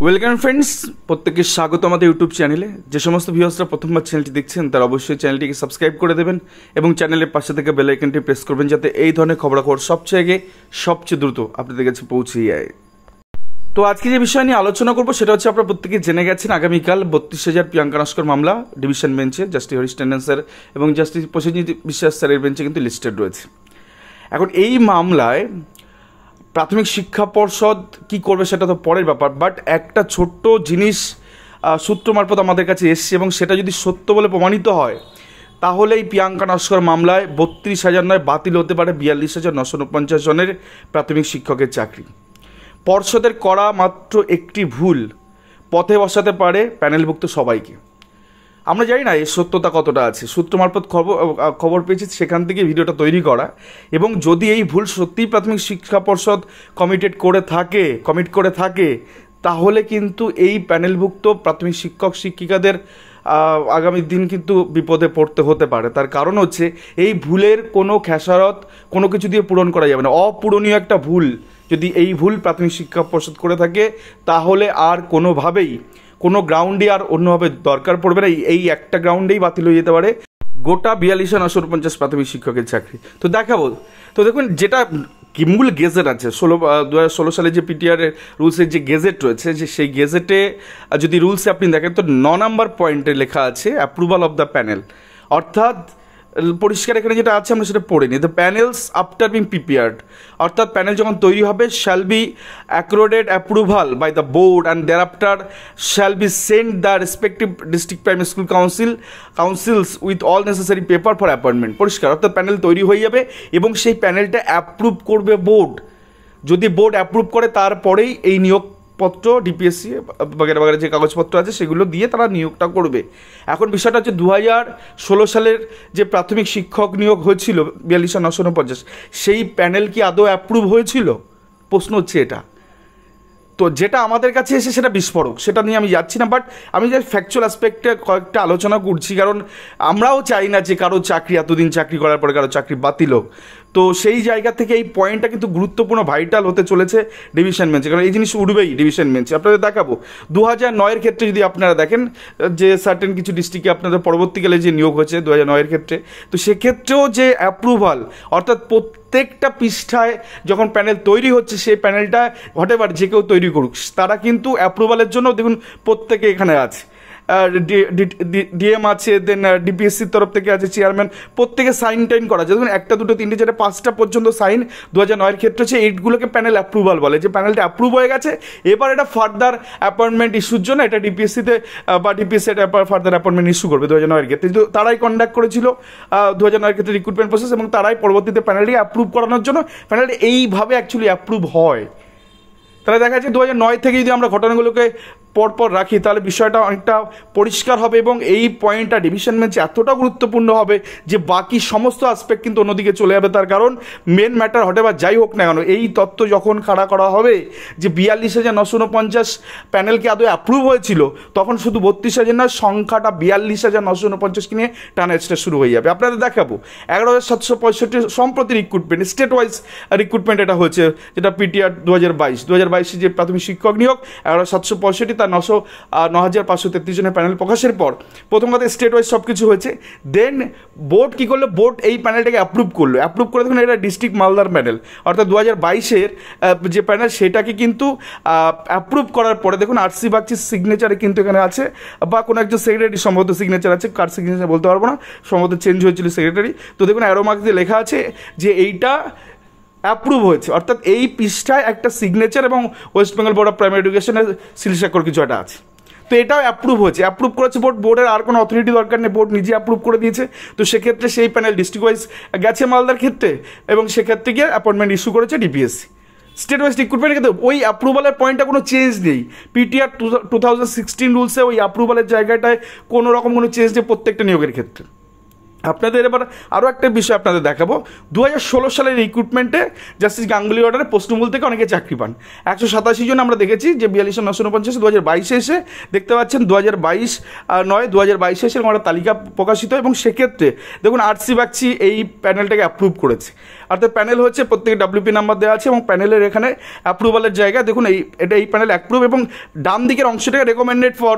Welcome friends, প্রত্যেককে স্বাগত আমাদের ইউটিউব চ্যানেলে। যে সমস্ত ভিউয়ার্সরা প্রথমবার চ্যানেলটি দেখছেন তারা অবশ্যই চ্যানেলটিকে সাবস্ক্রাইব করে দেবেন এবং চ্যানেলের পাশে থেকে বেল আইকনটি প্রেস করবেন যাতে এই ধরনের খবরাখবর সবচেয়ে আগে সবচেয়ে দ্রুত আপনাদের কাছে পৌঁছে যায়। তো আজকে যে বিষয় নিয়ে আলোচনা করবো সেটা হচ্ছে, আপনারা প্রত্যেকে জেনে গেছেন আগামীকাল 32,000 প্রিয়াঙ্কা নস্কর মামলা ডিভিশন বেঞ্চে জাস্টিস হরিশ ট্যান্ডন স্যার এবং জাস্টিস প্রসেনজিৎ বিশ্বাস স্যারের বেঞ্চে কিন্তু লিস্টেড রয়েছে। এখন এই মামলায় প্রাথমিক শিক্ষা পর্ষদ কি করবে সেটা তো পরের ব্যাপার, বাট একটা ছোট্ট জিনিস সূত্র মারফত আমাদের কাছে এসছে এবং সেটা যদি সত্য বলে প্রমাণিত হয় তাহলে এই প্রিয়াঙ্কা নস্কর মামলায় 32,000 নয়, বাতিল হতে পারে 42,949 জনের প্রাথমিক শিক্ষকের চাকরি। পর্ষদের করা মাত্র একটি ভুল পথে বসাতে পারে প্যানেলভুক্ত সবাইকে। আমরা জানি না এর সত্যতা কতটা আছে, সূত্র মারফত খবর পেয়েছি, সেখান থেকে ভিডিওটা তৈরি করা। এবং যদি এই ভুল সত্যিই প্রাথমিক শিক্ষা পর্ষদ কমিট করে থাকে তাহলে কিন্তু এই প্যানেলভুক্ত প্রাথমিক শিক্ষক শিক্ষিকাদের আগামী দিন কিন্তু বিপদে পড়তে হতে পারে। তার কারণ হচ্ছে এই ভুলের কোনো খেসারত কোনো কিছু দিয়ে পূরণ করা যাবে না। অপূরণীয় একটা ভুল যদি এই ভুল প্রাথমিক শিক্ষা পর্ষদ করে থাকে তাহলে আর কোনোভাবেই কোনো গ্রাউন্ডে আর অন্যভাবে দরকার পড়বে না, এই একটা গ্রাউন্ডেই বাতিল হয়ে যেতে পারে গোটা 42,949 প্রাথমিক শিক্ষকের চাকরি। তো দেখাবো। তো দেখুন, যেটা মূল গেজেট আছে 2016 সালে যে পিটিআর রুলসের যে গেজেট রয়েছে, যে সেই গেজেটে যদি রুলসে আপনি দেখেন তো 9 নম্বর পয়েন্টে লেখা আছে অ্যাপ্রুভাল অফ দ্য প্যানেল। অর্থাৎ পরিষ্কার এখানে যেটা আছে আমরা সেটা পড়ে নিই। The panels after being prepared, অর্থাৎ প্যানেল যখন তৈরি হবে shall be accorded approval by the board and thereafter shall be send the respective district primary school councils with all necessary paper for appointment. পরিষ্কার, অর্থাৎ panel তৈরি হয়ে যাবে এবং সেই প্যানেলটা অ্যাপ্রুভ করবে বোর্ড। যদি বোর্ড অ্যাপ্রুভ করে তারপরেই এই নিয়োগপত্র ডিপিএসসি বাগেরা যে কাগজপত্র আছে সেগুলো দিয়ে তারা নিয়োগটা করবে। এখন বিষয়টা হচ্ছে 2016 সালের যে প্রাথমিক শিক্ষক নিয়োগ হয়েছিল 42,949, সেই প্যানেল কি আদৌ অ্যাপ্রুভ হয়েছিল? প্রশ্ন হচ্ছে এটা। তো যেটা আমাদের কাছে এসে সেটা বিস্ফোরক, সেটা নিয়ে আমি যাচ্ছি না, বাট আমি যে ফ্যাকচুয়াল অ্যাসপেক্টে কয়েকটা আলোচনা করছি, কারণ আমরাও চাই না যে কারো চাকরি এতদিন চাকরি করার পরে কারো চাকরি বাতিল হোক। তো সেই জায়গা থেকে এই পয়েন্টটা কিন্তু গুরুত্বপূর্ণ, ভাইটাল হতে চলেছে ডিভিশন বেঞ্চে, কারণ এই জিনিস উঠবেই ডিভিশন বেঞ্চে। আপনাদের দেখাবো 2009-এর ক্ষেত্রে যদি আপনারা দেখেন যে সার্টেন কিছু ডিস্ট্রিক্টে আপনাদের পরবর্তীকালে যে নিয়োগ হয়েছে 2009-এর ক্ষেত্রে, তো সেক্ষেত্রেও যে অ্যাপ্রুভাল, অর্থাৎ প্রত্যেকটা পৃষ্ঠায় যখন প্যানেল তৈরি হচ্ছে সেই প্যানেলটা হোয়াটএভার যে কেউ তৈরি করুক তারা কিন্তু অ্যাপ্রুভালের জন্য দেখুন প্রত্যেকে এখানে আছে, ডিএম আছে, দেন ডিপিএসসির তরফ থেকে আছে চেয়ারম্যান, প্রত্যেকে সাইন টাইন করা আছে। দেখুন 1, 2, 3, 4, 5টা পর্যন্ত সাইন 2009-এর ক্ষেত্রে হচ্ছে। এইগুলোকে প্যানেল অ্যাপ্রুভাল বলে, যে প্যানেলটা অ্যাপ্রুভ হয়ে গেছে, এবার এটা ফার্দার অ্যাপয়েন্টমেন্ট ইস্যুর জন্য এটা ডিপিএসসিতে বা ডিপিএসসি এটা ফার্দার অ্যাপয়েন্টমেন্ট ইস্যু করবে 2009-এর ক্ষেত্রে। কিন্তু তারাই কন্ডাক্ট করেছিল 2009-এর ক্ষেত্রে রিক্রুটমেন্ট প্রসেস, এবং তারাই পরবর্তীতে প্যানেলটি অ্যাপ্রুভ করানোর জন্য প্যানেলটি এইভাবে অ্যাকচুয়ালি অ্যাপ্রুভ হয়। তাহলে দেখা যাচ্ছে 2009 থেকে যদি আমরা ঘটনাগুলোকে পরপর রাখি তাহলে বিষয়টা অনেকটা পরিষ্কার হবে এবং এই পয়েন্টটা ডিভিশন বেঞ্চে এতটা গুরুত্বপূর্ণ হবে যে বাকি সমস্ত আসপেক্ট কিন্তু অন্যদিকে চলে যাবে। তার কারণ মেন ম্যাটার হোয়াটএভার যাই হোক না কেন, এই তত্ত্ব যখন খাড়া করা হবে যে 42,949 প্যানেলকে আদৌ অ্যাপ্রুভ হয়েছিল, তখন শুধু 32,000 নয়, সংখ্যাটা 42,949 নিয়ে টানা এক্সট্রা শুরু হয়ে যাবে। আপনাদের দেখাবো 11,765 সম্প্রতি রিক্রুটমেন্ট, স্টেট ওয়াইজ রিক্রুটমেন্ট এটা হয়েছে, যেটা পিটিআর 2022 যে প্রাথমিক শিক্ষক নিয়োগ 11,765, তার 9,533 জনের প্যানেল প্রকাশের পর প্রথম কথা স্টেট ওয়াইজ সব কিছু হয়েছে। দেন বোর্ড কী করলো, বোর্ড এই প্যানেলটাকে অ্যাপ্রুভ করে দেখুন এটা ডিস্ট্রিক্ট মালদার প্যানেল, অর্থাৎ 2022-এর যে প্যানেল সেটাকে কিন্তু অ্যাপ্রুভ করার পরে দেখুন আরসি বাগচির সিগনেচারে কিন্তু এখানে আছে, বা কোনো একজন সেক্রেটারি সম্ভবত সিগনেচার আছে, কার সিগনেচার বলতে পারবো না, সম্ভবত চেঞ্জ হয়েছিল সেক্রেটারি। তো দেখুন অ্যারো মার্ক দিয়ে লেখা আছে যে এইটা অ্যাপ্রুভ হয়েছে, অর্থাৎ এই পৃষ্ঠায় একটা সিগনেচার এবং West Bengal board of primary এডুকেশনের সিলস্বাক্ষর কিছু একটা আছে। তো এটাও অ্যাপ্রুভ হয়েছে, অ্যাপ্রুভ করেছে বোর্ডের আর কোনো অথরিটি দরকার নেই, বোর্ড নিজে অ্যাপ্রুভ করে দিয়েছে। তো সেক্ষেত্রে সেই প্যানেল ডিস্ট্রিক্ট ওয়াইজ গেছে মালদার ক্ষেত্রে এবং সেক্ষেত্রে গিয়ে অ্যাপয়েন্টমেন্ট ইস্যু করেছে ডিপিএসসি। স্টেট ওয়াইজ রিক্রুটমেন্টের ক্ষেত্রে ওই অ্যাপ্রুভালের পয়েন্টটা কোনো চেঞ্জ নেই। পিটিআর 2016 রুলসে ওই অ্যাপ্রুভালের জায়গাটায় কোনো রকম কোনো চেঞ্জ নেই প্রত্যেকটা নিয়োগের ক্ষেত্রে। আপনাদের এবার আরও একটা বিষয় আপনাদের দেখাবো, 2016 সালের রিক্রুটমেন্টে জাস্টিস গাঙ্গুলি অর্ডারে পোস্টমূল থেকে অনেকে চাকরি পান। 187 জন আমরা দেখেছি যে 42,949 2022-এ এসে দেখতে পাচ্ছেন 2022 এসে একটা তালিকা প্রকাশিত, এবং সেক্ষেত্রে দেখুন আরসি বাগচি এই প্যানেলটাকে অ্যাপ্রুভ করেছে। অর্থাৎ প্যানেল হচ্ছে প্রত্যেকে ডাব্লিউপি নাম্বার দেওয়া আছে এবং প্যানেলের এখানে অ্যাপ্রুভালের জায়গা দেখুন, এই প্যানেল অ্যাপ্রুভ এবং ডান দিকের অংশটাকে রেকমেন্ডেড ফর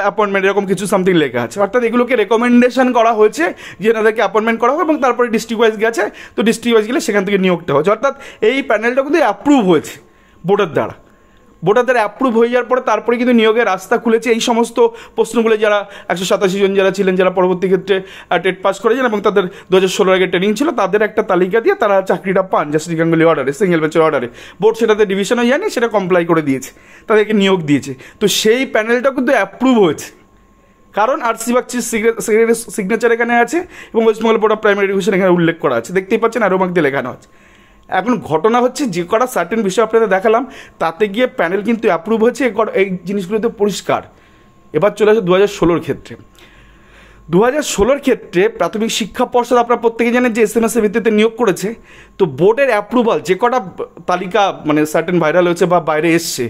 অ্যাপয়েন্টমেন্ট এরকম কিছু সামথিং লেখা আছে। অর্থাৎ এগুলোকে রেকমেন্ডেশন করা হয়েছে যে এনাদেরকে অ্যাপয়েন্টমেন্ট করা হবে এবং তারপরে ডিস্ট্রিক্ট ওয়াইজ গেছে, তো ডিস্ট্রিক্ট ওয়াইজ গেলে সেখান থেকে নিয়োগটা হয়েছে। অর্থাৎ এই প্যানেলটা কিন্তু অ্যাপ্রুভ হয়েছে বোর্ডের দ্বারা অ্যাপ্রুভ হয়ে যাওয়ার পরে তারপরে কিন্তু নিয়োগের রাস্তা খুলেছে। এই সমস্ত প্রশ্নগুলো যারা 187 জন যারা ছিলেন, যারা পরবর্তী ক্ষেত্রে টেট পাস করেছেন এবং তাদের 2016 আগে ট্রেনিং ছিল, তাদের একটা তালিকা দিয়ে তারা চাকরিটা পান জাস্টিস গাঙ্গুলি অর্ডারে, সিঙ্গেল বেঞ্চের অর্ডারে। বোর্ড সেটাতে ডিভিশন হয়ে যায়নি, সেটা কমপ্লাই করে দিয়েছে, তাদেরকে নিয়োগ দিয়েছে। তো সেই প্যানেলটা কিন্তু অ্যাপ্রুভ হয়েছে, কারণ আরসি বাগচির সিগনেচার এখানে আছে এবং West Bengal board of primary education এখানে উল্লেখ করা আছে, দেখতেই পাচ্ছেন আরও মার্ক দিয়ে লেখানো আছে। এখন ঘটনা হচ্ছে যে কটা সার্টেন বিষয় আপনাদের দেখালাম তাতে গিয়ে প্যানেল কিন্তু অ্যাপ্রুভ হয়েছে, এই জিনিসগুলোতে পরিষ্কার। এবার চলে আসে 2016 ক্ষেত্রে। 2016 ক্ষেত্রে প্রাথমিক শিক্ষা পর্ষদ আপনারা প্রত্যেকে জানেন যে SMS এর ভিত্তিতে নিয়োগ করেছে। তো বোর্ডের অ্যাপ্রুভাল যে কটা তালিকা মানে সার্টেন ভাইরাল হয়েছে বা বাইরে এসছে,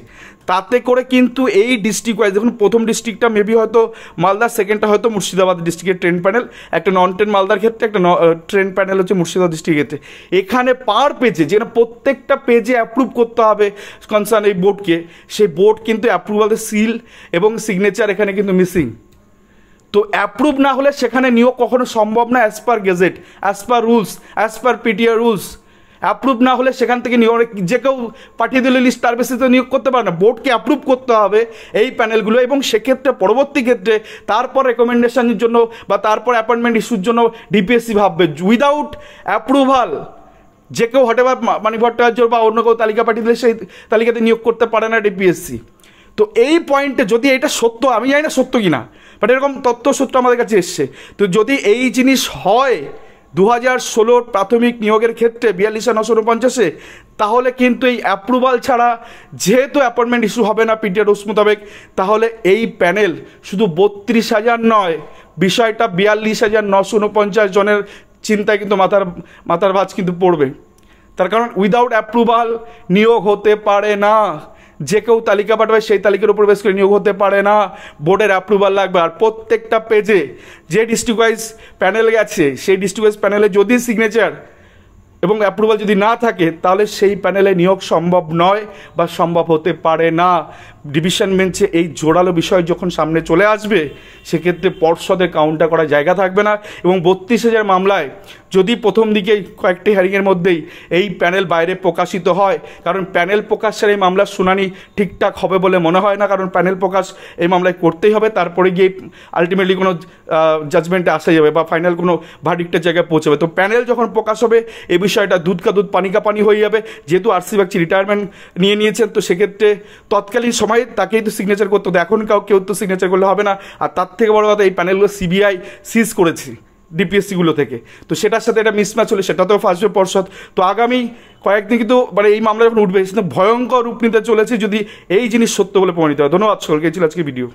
তাতে করে কিন্তু এই ডিস্ট্রিক্ট ওয়াইজ দেখুন, প্রথম ডিস্ট্রিক্টটা মেবি হয়তো মালদার, সেকেন্ডটা হয়তো মুর্শিদাবাদ ডিস্ট্রিক্টের ট্রেন প্যানেল, একটা নন ট্রেন মালদার ক্ষেত্রে, একটা ট্রেন প্যানেল হচ্ছে মুর্শিদাবাদ ডিস্ট্রিক্টের ক্ষেত্রে। এখানে পার পেজে যেখানে প্রত্যেকটা পেজে অ্যাপ্রুভ করতে হবে কনসার্ন এই বোর্ডকে, সেই বোর্ড কিন্তু অ্যাপ্রুভালের সিল এবং সিগনেচার এখানে কিন্তু মিসিং। তো অ্যাপ্রুভ না হলে সেখানে নিয়োগ কখনো সম্ভব না, as per gazette, as per rules, as per PTR rules. Approve না হলে সেখান থেকে নিয়োগ যে কেউ পাঠিয়ে দিলে লিস্ট তার বেসিসে নিয়োগ করতে পারে না, বোর্ডকে অ্যাপ্রুভ করতে হবে এই প্যানেলগুলো। এবং সেক্ষেত্রে পরবর্তী ক্ষেত্রে তারপর রেকমেন্ডেশনের জন্য বা তারপর অ্যাপয়েন্টমেন্ট ইস্যুর জন্য ডিপিএসসি ভাববে। উইদাউট অ্যাপ্রুভাল যে কেউ হঠাৎ মানিক ভট্টাচার্য বা অন্য কেউ তালিকা পাঠিয়ে দিলে সেই তালিকাতে নিয়োগ করতে পারে না ডিপিএসসি। তো এই পয়েন্টে যদি এটা সত্য, আমি জানি না সত্য কিনা, বাট এরকম তথ্য সত্য আমাদের কাছে এসছে। তো যদি এই জিনিস হয় 2016 প্রাথমিক নিয়োগের ক্ষেত্রে 42,949, তাহলে কিন্তু এই অ্যাপ্রুভাল ছাড়া যেহেতু অ্যাপয়েন্টমেন্ট ইস্যু হবে না পিটিআর রুলস মোতাবেক, তাহলে এই প্যানেল শুধু 32,000 নয়, বিষয়টা 42,949 জনের চিন্তায় কিন্তু মাথার ভাঁজ কিন্তু পড়বে। তার কারণ উইদাউট অ্যাপ্রুভাল নিয়োগ হতে পারে না, যে কেউ তালিকা পাঠাবে সেই তালিকার উপর বেশ করে নিয়োগ হতে পারে না, বোর্ডের অ্যাপ্রুভাল লাগবে। আর প্রত্যেকটা পেজে যে ডিস্ট্রিক্ট ওয়াইজ প্যানেল গেছে সেই ডিস্ট্রিক্ট ওয়াইজ প্যানেলে যদি সিগনেচার এবং অ্যাপ্রুভাল যদি না থাকে, তাহলে সেই প্যানেলে নিয়োগ সম্ভব নয় বা সম্ভব হতে পারে না। ডিভিশন বেঞ্চে এই জোরালো বিষয় যখন সামনে চলে আসবে, সেক্ষেত্রে পর্ষদের কাউন্টার করার জায়গা থাকবে না। এবং 32,000 মামলায় যদি প্রথম দিকে কয়েকটি হিয়ারিংয়ের মধ্যেই এই প্যানেল বাইরে প্রকাশিত হয়, কারণ প্যানেল প্রকাশের এই মামলার শুনানি ঠিকঠাক হবে বলে মনে হয় না, কারণ প্যানেল প্রকাশ এই মামলায় করতেই হবে, তারপরে গিয়ে আলটিমেটলি কোনো জাজমেন্টে আসা যাবে বা ফাইনাল কোনো ভার্ডিক্টের জায়গায় পৌঁছাবে। তো প্যানেল যখন প্রকাশ হবে এই বিষয়টা দুধ কা দুধ পানি কা পানি হয়ে যাবে। যেহেতু আরসি বাগচি রিটায়ারমেন্ট নিয়েছেন, তো সেক্ষেত্রে তৎকালীন সময় তাকেই তো সিগনেচার করতে হতো, এখন কেউ তো সিগনেচার করলে হবে না। আর তার থেকে বড় কথা, এই প্যানেলগুলো সিবিআই সিজ করেছে ডিপিএসসিগুলো থেকে, তো সেটার সাথে এটা মিসম্যাচ হলে সেটাতেও ফাঁসবে পর্ষদ। তো আগামী কয়েকদিন কিন্তু মানে এই মামলা যখন উঠবে, সেটা ভয়ঙ্কর রূপ নিতে চলেছে যদি এই জিনিস সত্য বলে প্রমাণিত হয়। ধন্যবাদ সকলকে, এই ছিল আজকে ভিডিও।